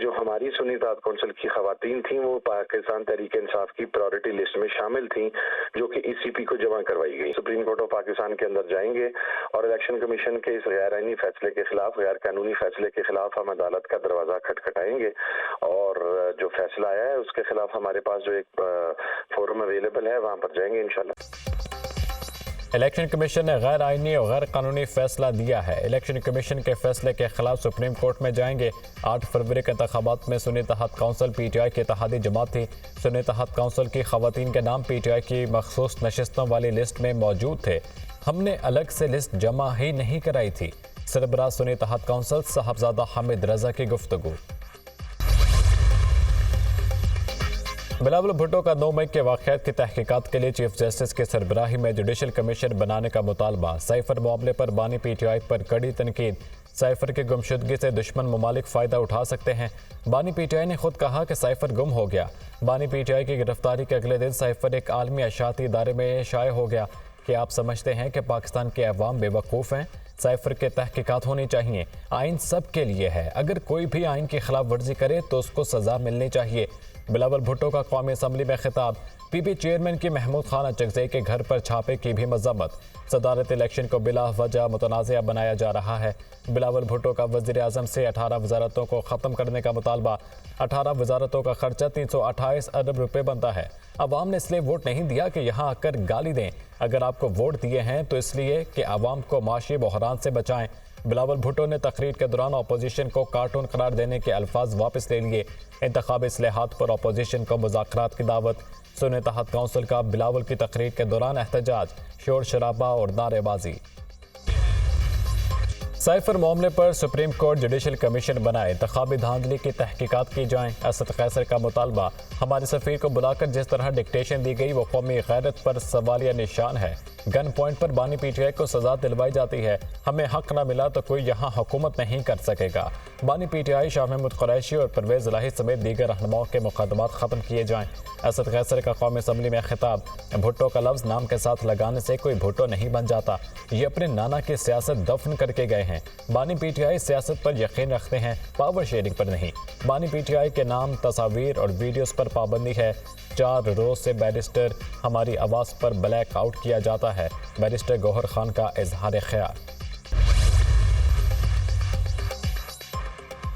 جو ہماری سنی اتحاد کونسل کی خواتین تھیں وہ پاکستان تحریک انصاف کی پرائورٹی لسٹ میں شامل تھیں، جو کہ ای سی پی کو جمع کروائی گئی۔ سپریم کورٹ آف پاکستان کے اندر جائیں گے اور الیکشن کمیشن کے اس غیر آئینی فیصلے کے خلاف، غیر قانونی فیصلے کے خلاف ہم عدالت کا دروازہ کھٹکھٹائیں گے، اور جو فیصلہ آیا ہے اس کے خلاف ہمارے پاس جو ایک فورم اویلیبل ہے وہاں پر جائیں گے انشاءاللہ۔ الیکشن کمیشن نے غیر آئینی اور غیر قانونی فیصلہ دیا ہے۔ الیکشن کمیشن کے فیصلے کے خلاف سپریم کورٹ میں جائیں گے۔ 8 فروری کے انتخابات میں سنی اتحاد کونسل پی ٹی آئی کی اتحادی جماعت تھی۔ سنی اتحاد کونسل کی خواتین کے نام پی ٹی آئی کی مخصوص نشستوں والی لسٹ میں موجود تھے۔ ہم نے الگ سے لسٹ جمع ہی نہیں کرائی تھی۔ سربراہ سنی اتحاد کونسل صاحبزادہ حامد رضا کی گفتگو۔ بلاول بھٹو کا 9 مئی کے واقعات کی تحقیقات کے لیے چیف جسٹس کی سربراہی میں جوڈیشل کمیشن بنانے کا مطالبہ۔ سائفر معاملے پر بانی پی ٹی آئی پر کڑی تنقید۔ سائفر کی گمشدگی سے دشمن ممالک فائدہ اٹھا سکتے ہیں۔ بانی پی ٹی آئی نے خود کہا کہ سائفر گم ہو گیا۔ بانی پی ٹی آئی کی گرفتاری کے اگلے دن سائفر ایک عالمی اشاعتی ادارے میں شائع ہو گیا۔ کہ آپ سمجھتے ہیں کہ پاکستان کے عوام بے وقوف ہیں؟ سائفر کے تحقیقات ہونی چاہیے۔ آئین سب کے لیے ہے، اگر کوئی بھی آئین کی خلاف ورزی کرے تو اس کو سزا ملنی چاہیے۔ بلاول بھٹو کا قومی اسمبلی میں خطاب۔ پی پی چیئرمین کی محمود خان اچکزئی کے گھر پر چھاپے کی بھی مذمت۔ صدارت الیکشن کو بلا وجہ متنازع بنایا جا رہا ہے۔ بلاول بھٹو کا وزیر اعظم سے 18 وزارتوں کو ختم کرنے کا مطالبہ۔ 18 وزارتوں کا خرچہ 328 ارب روپے بنتا ہے۔ عوام نے اس لیے ووٹ نہیں دیا کہ یہاں آ کر گالی دیں، اگر آپ کو ووٹ دیے ہیں تو اس لیے کہ عوام کو معاشی بحران سے بچائیں۔ بلاول بھٹو نے تقریر کے دوران اپوزیشن کو کارٹون قرار دینے کے الفاظ واپس لے لیے۔ انتخابی اصلاحات پر اپوزیشن کو مذاکرات کی دعوت۔ سنی اتحاد کونسل کا بلاول کی تقریر کے دوران احتجاج، شور شرابہ اور نعرے بازی۔ سائفر معاملے پر سپریم کورٹ جوڈیشل کمیشن بنائے، انتخابی دھاندلی کی تحقیقات کی جائیں۔ اسد قیصر کا مطالبہ۔ ہمارے سفیر کو بلا کر جس طرح ڈکٹیشن دی گئی وہ قومی غیرت پر سوالیہ نشان ہے۔ گن پوائنٹ پر بانی پی ٹی آئی کو سزا دلوائی جاتی ہے۔ ہمیں حق نہ ملا تو کوئی یہاں حکومت نہیں کر سکے گا۔ بانی P T I, Shah Mahmood Qureshi اور پرویز الہی سمیت دیگر رہنماؤں کے مقدمات ختم کیے جائیں۔ اسد قیصر کا قومی اسمبلی میں خطاب۔ بھٹو کا لفظ نام کے ساتھ لگانے سے کوئی بھٹو نہیں بن جاتا، یہ اپنے نانا کی سیاست دفن کر کے گئے ہیں۔ بانی پی ٹی آئی سیاست پر یقین رکھتے ہیں، پاور شیئرنگ پر نہیں۔ بانی پی ٹی آئی کے نام، تصاویر اور ویڈیوز پر پابندی ہے۔ 4 روز سے بیرسٹر ہماری آواز پر بلیک آؤٹ کیا جاتا ہے۔ بیرسٹر گوہر خان کا اظہار خیال۔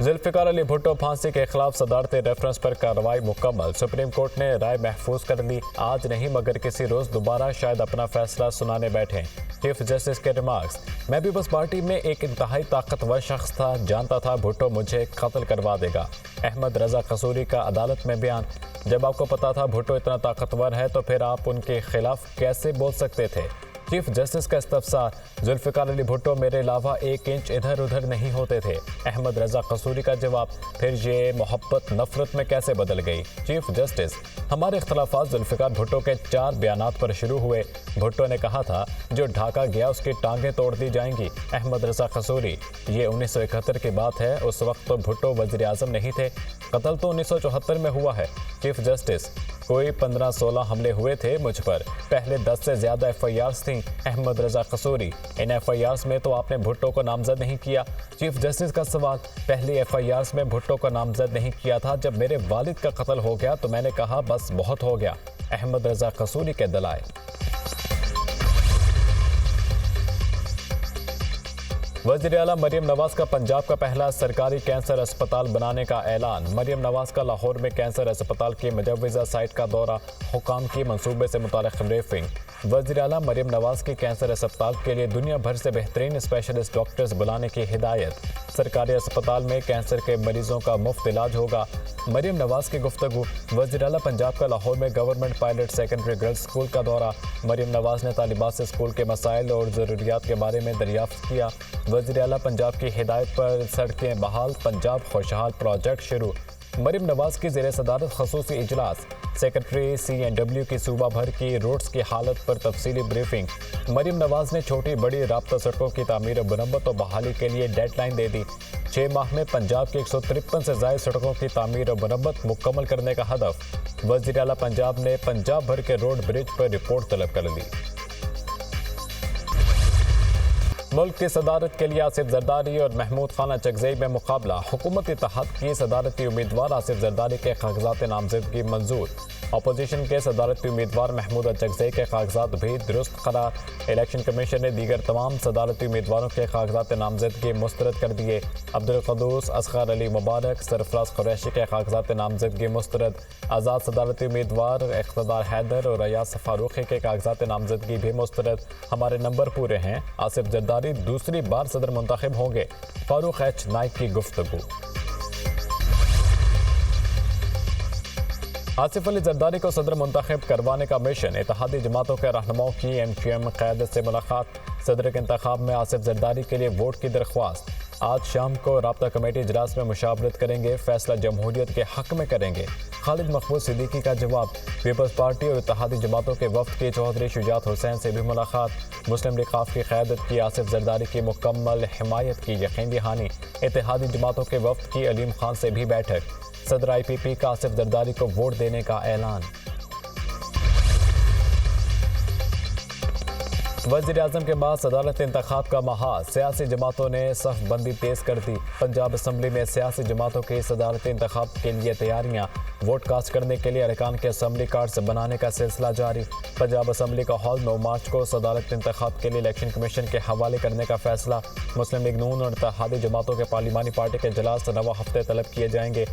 ذوالفقار علی بھٹو پھانسی کے خلاف صدارتی ریفرنس پر کارروائی مکمل۔ سپریم کورٹ نے رائے محفوظ کر لی۔ آج نہیں مگر کسی روز دوبارہ شاید اپنا فیصلہ سنانے بیٹھیں۔ چیف جسٹس کے ریمارکس۔ میں پیپلز پارٹی میں ایک انتہائی طاقتور شخص تھا، جانتا تھا بھٹو مجھے قتل کروا دے گا۔ احمد رضا قصوری کا عدالت میں بیان۔ جب آپ کو پتا تھا بھٹو اتنا طاقتور ہے تو پھر آپ ان کے خلاف کیسے بول سکتے تھے؟ چیف جسٹس کا استفسار۔ ذوالفقار علی بھٹو میرے علاوہ 1 انچ ادھر ادھر نہیں ہوتے تھے۔ احمد رضا قصوری کا جواب۔ پھر یہ محبت نفرت میں کیسے بدل گئی؟ Chief justice. ہمارے اختلافات ذوالفقار بھٹو کے 4 بیانات پر شروع ہوئے۔ بھٹو نے کہا تھا جو ڈھاکہ گیا اس کی ٹانگیں توڑ دی جائیں گی۔ احمد رضا قصوری۔ یہ 1971 کی بات ہے، اس وقت تو بھٹو وزیر اعظم نہیں تھے، قتل تو 1974 میں ہوا ہے۔ Chief justice. کوئی 15-16 حملے ہوئے تھے مجھ پر، پہلے 10 سے زیادہ ایف آئی آرز تھیں۔ احمد رضا قصوری۔ ان ایف آئی آرز میں تو آپ نے بھٹو کو نامزد نہیں کیا۔ چیف جسٹس کا سوال۔ پہلی ایف آئی آرز میں بھٹو کو نامزد نہیں کیا تھا، جب میرے والد کا قتل ہو گیا تو میں نے کہا بس بہت ہو گیا۔ احمد رضا قصوری کے دلائل۔ وزیر اعلیٰ مریم نواز کا پنجاب کا پہلا سرکاری کینسر اسپتال بنانے کا اعلان۔ مریم نواز کا لاہور میں کینسر اسپتال کی مجوزہ سائٹ کا دورہ، حکام کی منصوبے سے متعلق بریفنگ۔ وزیر اعلیٰ مریم نواز کی کینسر اسپتال کے لیے دنیا بھر سے بہترین اسپیشلسٹ ڈاکٹرز بلانے کی ہدایت۔ سرکاری اسپتال میں کینسر کے مریضوں کا مفت علاج ہوگا۔ مریم نواز کی گفتگو۔ وزیر اعلیٰ پنجاب کا لاہور میں government pilot secondary girls school کا دورہ۔ مریم نواز نے طالبات سے اسکول کے مسائل اور ضروریات کے بارے میں دریافت کیا۔ وزیر اعلیٰ پنجاب کی ہدایت پر سڑکیں بحال، پنجاب خوشحال پروجیکٹ شروع۔ مریم نواز کی زیر صدارت خصوصی اجلاس۔ سیکرٹری سی این ڈبلیو کی صوبہ بھر کی روڈز کی حالت پر تفصیلی بریفنگ۔ مریم نواز نے چھوٹی بڑی رابطہ سڑکوں کی تعمیر و مرمت و بحالی کے لیے ڈیڈ لائن دے دی۔ 6 ماہ میں پنجاب کی 153 سے زائد سڑکوں کی تعمیر و مرمت مکمل کرنے کا ہدف۔ وزیر اعلیٰ پنجاب نے پنجاب بھر کے روڈ برج پر رپورٹ طلب کر لی۔ ملک کی صدارت کے لیے آصف زرداری اور محمود خانہ چکزئی میں مقابلہ، حکومت اتحاد کی صدارتی امیدوار آصف زرداری کے کاغذات نامزدگی منظور، اپوزیشن کے صدارتی امیدوار محمود چکزئی کے کاغذات بھی درست قرار، الیکشن کمیشن نے دیگر تمام صدارتی امیدواروں کے کاغذات نامزدگی مسترد کر دیے، عبدالقدوس، اصغر علی مبارک، سرفراز قریشی کے کاغذات نامزدگی مسترد، آزاد صدارتی امیدوار اقتدار حیدر اور ریاض فاروقی کے کاغذات نامزدگی بھی مسترد، ہمارے نمبر پورے ہیں، آصف زرداری دوسری بار صدر منتخب ہوں گے، فاروق ایچ نائک کی گفتگو۔ آصف علی زرداری کو صدر منتخب کروانے کا مشن، اتحادی جماعتوں کے رہنماؤں کی ایم کیو ایم قیادت سے ملاقات، صدر کے انتخاب میں آصف زرداری کے لیے ووٹ کی درخواست، آج شام کو رابطہ کمیٹی اجلاس میں مشاورت کریں گے، فیصلہ جمہوریت کے حق میں کریں گے، خالد مقبول صدیقی کا جواب، پیپلز پارٹی اور اتحادی جماعتوں کے وفد کی چودھری شجاعت حسین سے بھی ملاقات، مسلم لیگ ق کی قیادت کی آصف زرداری کی مکمل حمایت کی یقین دہانی، اتحادی جماعتوں کے وفد کی علیم خان سے بھی بیٹھک، صدر آئی پی پی کا آصف زرداری کو ووٹ دینے کا اعلان۔ وزیر اعظم کے بعد صدارت انتخاب کا محاذ، سیاسی جماعتوں نے صف بندی تیز کر دی، پنجاب اسمبلی میں سیاسی جماعتوں کی صدارتی انتخاب کے لیے تیاریاں، ووٹ کاسٹ کرنے کے لیے ارکان کے اسمبلی کارڈز بنانے کا سلسلہ جاری، پنجاب اسمبلی کا ہال 9 مارچ کو صدارت انتخاب کے لیے الیکشن کمیشن کے حوالے کرنے کا فیصلہ، مسلم لیگ نون اور اتحادی جماعتوں کے پارلیمانی پارٹی کے اجلاس رواں ہفتے طلب کیے جائیں گے،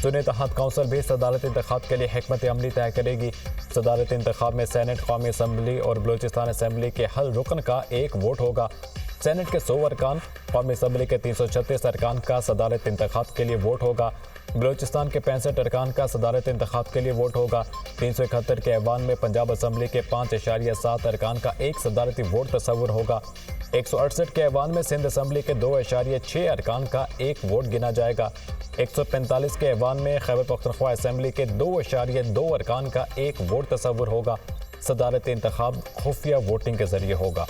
سنی اتحاد کونسل بھی صدارت انتخاب کے لیے حکمت عملی طے کرے گی، صدارت انتخاب میں سینٹ، قومی اسمبلی اور بلوچستان اسمبلی کے ہر رکن کا ایک ووٹ ہوگا، سینٹ کے 100 ارکان، قومی اسمبلی کے 336 ارکان کا صدارت انتخاب کے لیے ووٹ ہوگا، بلوچستان کے 65 ارکان کا صدارت انتخاب کے لیے ووٹ ہوگا، 371 کے ایوان میں پنجاب اسمبلی کے 5.7 ارکان کا ایک صدارتی ووٹ تصور ہوگا، 168 کے ایوان میں سندھ اسمبلی کے 2.6 ارکان کا ایک ووٹ گنا جائے گا، 145 کے ایوان میں خیبر پختونخوا اسمبلی کے 2.2 ارکان کا ایک ووٹ تصور ہوگا، صدارتی انتخاب خفیہ ووٹنگ کے ذریعے ہوگا۔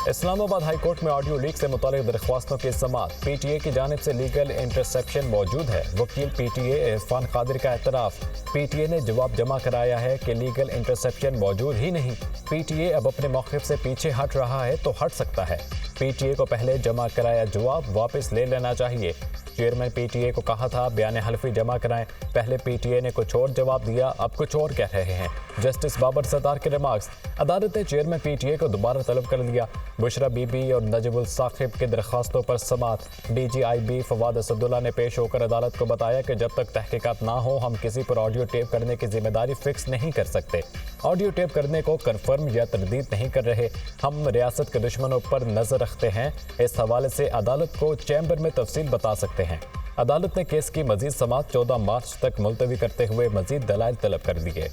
اسلام آباد ہائی کورٹ میں آڈیو لیک سے متعلق درخواستوں کی سماعت، پی ٹی اے کی جانب سے لیگل انٹرسیپشن موجود ہے، وکیل P T A Irfan Qadri کا اعتراف، پی ٹی اے نے جواب جمع کرایا ہے کہ لیگل انٹرسیپشن موجود ہی نہیں، پی ٹی اے اب اپنے موقف سے پیچھے ہٹ رہا ہے تو ہٹ سکتا ہے، پی ٹی اے کو پہلے جمع کرایا جواب واپس لے لینا چاہیے، چیئرمین پی ٹی اے کو کہا تھا بیان حلفی جمع کرائیں، پہلے پی ٹی اے نے کچھ اور جواب دیا، اب کچھ اور کہہ رہے ہیں، جسٹس بابر ستار کے ریمارکس، عدالت نے چیئرمین پی ٹی اے کو دوبارہ طلب کر لیا، بشرا بی بی اور نجیب الثاقب کی درخواستوں پر سماعت، D G I B Fawad Asadullah نے پیش ہو کر عدالت کو بتایا کہ جب تک تحقیقات نہ ہو ہم کسی پر آڈیو ٹیپ کرنے کی ذمہ داری فکس نہیں کر سکتے، آڈیو ٹیپ کرنے کو کنفرم یا تردید نہیں کر رہے، ہم ریاست کے دشمنوں پر نظر رکھتے ہیں، اس حوالے سے عدالت کو چیمبر میں تفصیل بتا سکتے ہیں، عدالت نے کیس کی مزید سماعت 14 مارچ تک ملتوی کرتے ہوئے مزید دلائل طلب کر دیے۔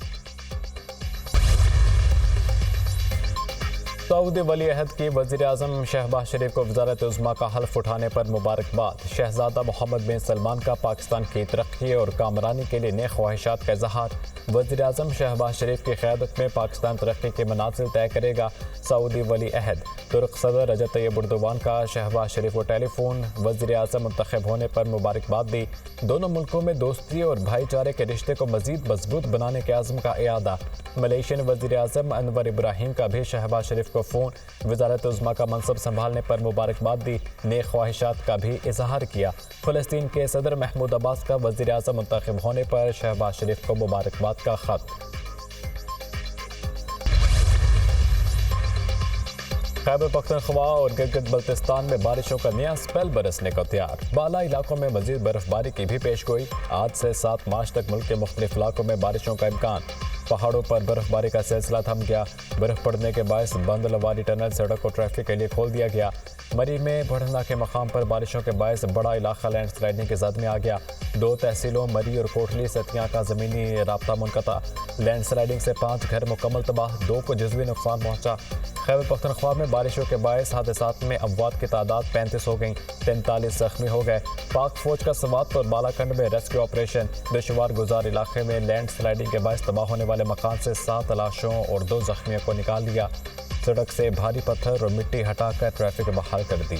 سعودی ولی عہد کی وزیر اعظم شہباز شریف کو وزارت عظمیٰ کا حلف اٹھانے پر مبارکباد، شہزادہ محمد بن سلمان کا پاکستان کی ترقی اور کامرانی کے لیے نیک خواہشات کا اظہار، وزیر اعظم شہباز شریف کی قیادت میں پاکستان ترقی کے منازل طے کرے گا، سعودی ولی عہد، ترک صدر رجب طیب اردوان کا شہباز شریف کو ٹیلی فون، وزیر اعظم منتخب ہونے پر مبارکباد دی، دونوں ملکوں میں دوستی اور بھائی چارے کے رشتے کو مزید مضبوط بنانے کے عزم کا اعادہ، ملیشین وزیر اعظم انور ابراہیم کا بھی شہباز شریف کو فون، وزارت عظمیٰ کا منصب سنبھالنے پر مبارکباد دی، نیک خواہشات کا بھی اظہار کیا، فلسطین کے صدر محمود عباس کا وزیر اعظم منتخب ہونے پر شہباز شریف کو مبارکباد کا خط۔ خیبر پختونخوا اور گلگت بلتستان میں بارشوں کا نیا سپیل برسنے کو تیار، بالا علاقوں میں مزید برف باری کی بھی پیش گوئی، آج سے 7 مارچ تک ملک کے مختلف علاقوں میں بارشوں کا امکان، پہاڑوں پر برف باری کا سلسلہ تھم گیا، برف پڑنے کے باعث بند لواری ٹنل سڑک کو ٹریفک کے لیے کھول دیا گیا، مری میں بڑھنا کے مقام پر بارشوں کے باعث بڑا علاقہ لینڈ سلائڈنگ کی زد میں آ گیا، 2 تحصیلوں مری اور کوٹلی ستیاں کا زمینی رابطہ منقطع، لینڈ سلائڈنگ سے 5 گھر مکمل تباہ، 2 کو جزوی نقصان پہنچا۔ خیبر پختونخوا میں بارشوں کے باعث حادثات میں اموات کی تعداد 35 ہو گئیں، 43 زخمی ہو گئے، پاک فوج کا سوات اور بالاکنڈ میں ریسکیو آپریشن، دشوار گزار علاقے میں لینڈ سلائڈنگ کے باعث تباہ ہونے والے مکان سے 7 لاشوں اور 2 زخمیوں کو نکال لیا، سڑک سے بھاری پتھر اور مٹی ہٹا کر ٹریفک بحال کر دی۔